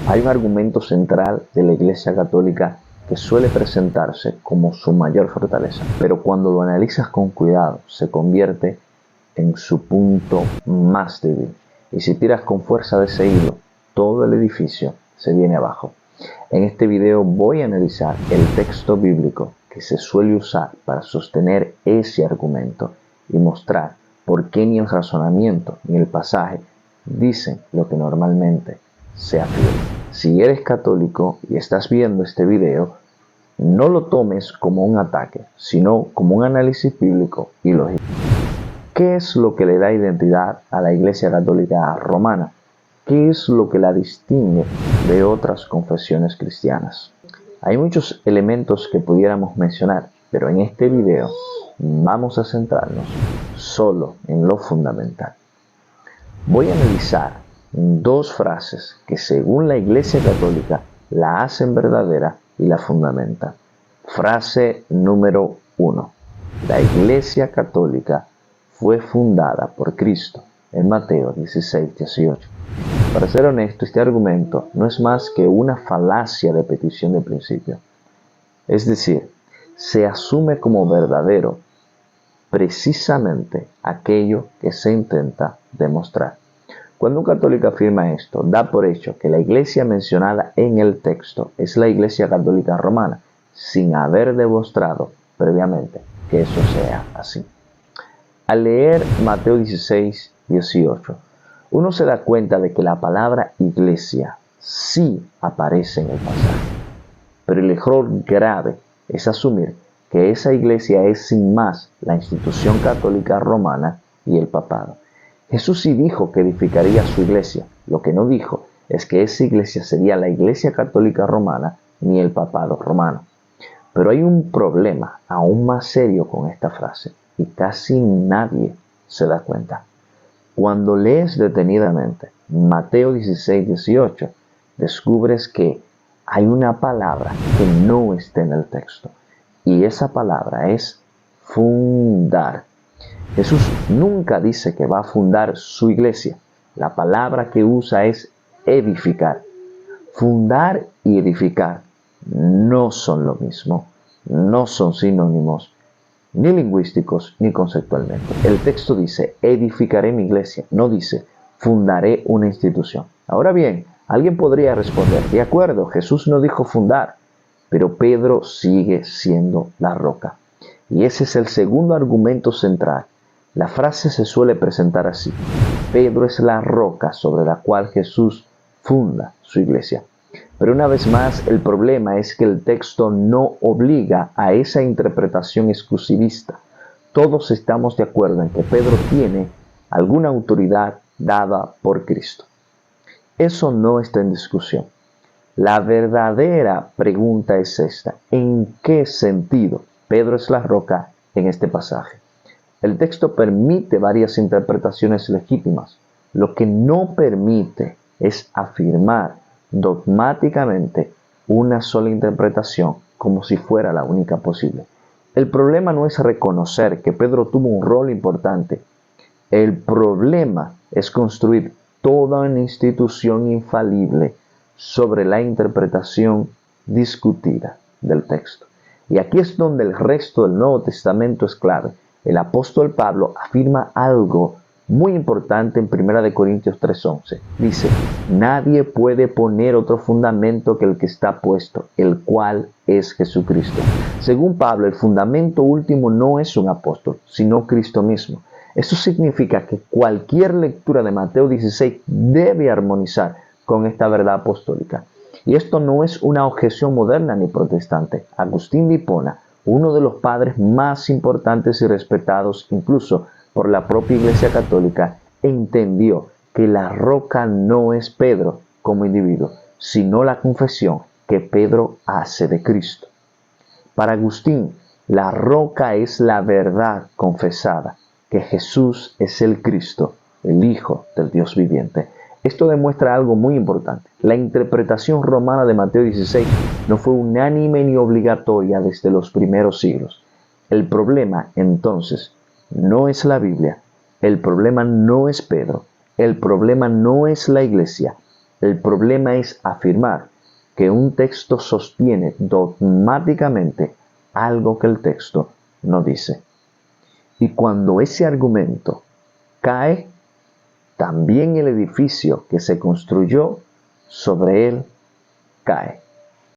Hay un argumento central de la Iglesia Católica que suele presentarse como su mayor fortaleza, pero cuando lo analizas con cuidado se convierte en su punto más débil. Y si tiras con fuerza de ese hilo, todo el edificio se viene abajo. En este video voy a analizar el texto bíblico que se suele usar para sostener ese argumento y mostrar por qué ni el razonamiento ni el pasaje dicen lo que normalmente se afirma. Si eres católico y estás viendo este video, no lo tomes como un ataque, sino como un análisis bíblico y lógico. ¿Qué es lo que le da identidad a la Iglesia Católica Romana? ¿Qué es lo que la distingue de otras confesiones cristianas? Hay muchos elementos que pudiéramos mencionar, pero en este video vamos a centrarnos solo en lo fundamental. Voy a analizar dos frases que según la Iglesia Católica la hacen verdadera y la fundamentan. Frase número 1. La Iglesia Católica fue fundada por Cristo en Mateo 16:18. Para ser honesto, este argumento no es más que una falacia de petición de principio. Es decir, se asume como verdadero precisamente aquello que se intenta demostrar. Cuando un católico afirma esto, da por hecho que la iglesia mencionada en el texto es la Iglesia Católica Romana, sin haber demostrado previamente que eso sea así. Al leer Mateo 16:18, uno se da cuenta de que la palabra iglesia sí aparece en el pasaje. Pero el error grave es asumir que esa iglesia es sin más la institución católica romana y el papado. Jesús sí dijo que edificaría su iglesia. Lo que no dijo es que esa iglesia sería la Iglesia Católica Romana ni el papado romano. Pero hay un problema aún más serio con esta frase y casi nadie se da cuenta. Cuando lees detenidamente Mateo 16:18, descubres que hay una palabra que no está en el texto. Y esa palabra es fundar. Jesús nunca dice que va a fundar su iglesia. La palabra que usa es edificar. Fundar y edificar no son lo mismo. No son sinónimos, ni lingüísticos, ni conceptualmente. El texto dice, edificaré mi iglesia, no dice, fundaré una institución. Ahora bien, alguien podría responder, de acuerdo, Jesús no dijo fundar, pero Pedro sigue siendo la roca. Y ese es el segundo argumento central. La frase se suele presentar así, Pedro es la roca sobre la cual Jesús funda su iglesia. Pero una vez más, el problema es que el texto no obliga a esa interpretación exclusivista. Todos estamos de acuerdo en que Pedro tiene alguna autoridad dada por Cristo. Eso no está en discusión. La verdadera pregunta es esta: ¿en qué sentido Pedro es la roca en este pasaje? El texto permite varias interpretaciones legítimas. Lo que no permite es afirmar dogmáticamente una sola interpretación como si fuera la única posible. El problema no es reconocer que Pedro tuvo un rol importante. El problema es construir toda una institución infalible sobre la interpretación discutida del texto. Y aquí es donde el resto del Nuevo Testamento es clave. El apóstol Pablo afirma algo muy importante en 1 Corintios 3:11. Dice, nadie puede poner otro fundamento que el que está puesto, el cual es Jesucristo. Según Pablo, el fundamento último no es un apóstol, sino Cristo mismo. Eso significa que cualquier lectura de Mateo 16 debe armonizar con esta verdad apostólica. Y esto no es una objeción moderna ni protestante. Agustín de Hipona, uno de los padres más importantes y respetados incluso por la propia Iglesia Católica, entendió que la roca no es Pedro como individuo, sino la confesión que Pedro hace de Cristo. Para Agustín, la roca es la verdad confesada, que Jesús es el Cristo, el Hijo del Dios viviente. Esto demuestra algo muy importante. La interpretación romana de Mateo 16 no fue unánime ni obligatoria desde los primeros siglos. El problema, entonces, no es la Biblia, el problema no es Pedro, el problema no es la iglesia, El problema es afirmar que un texto sostiene dogmáticamente algo que el texto no dice. Y cuando ese argumento cae, también el edificio que se construyó sobre él cae.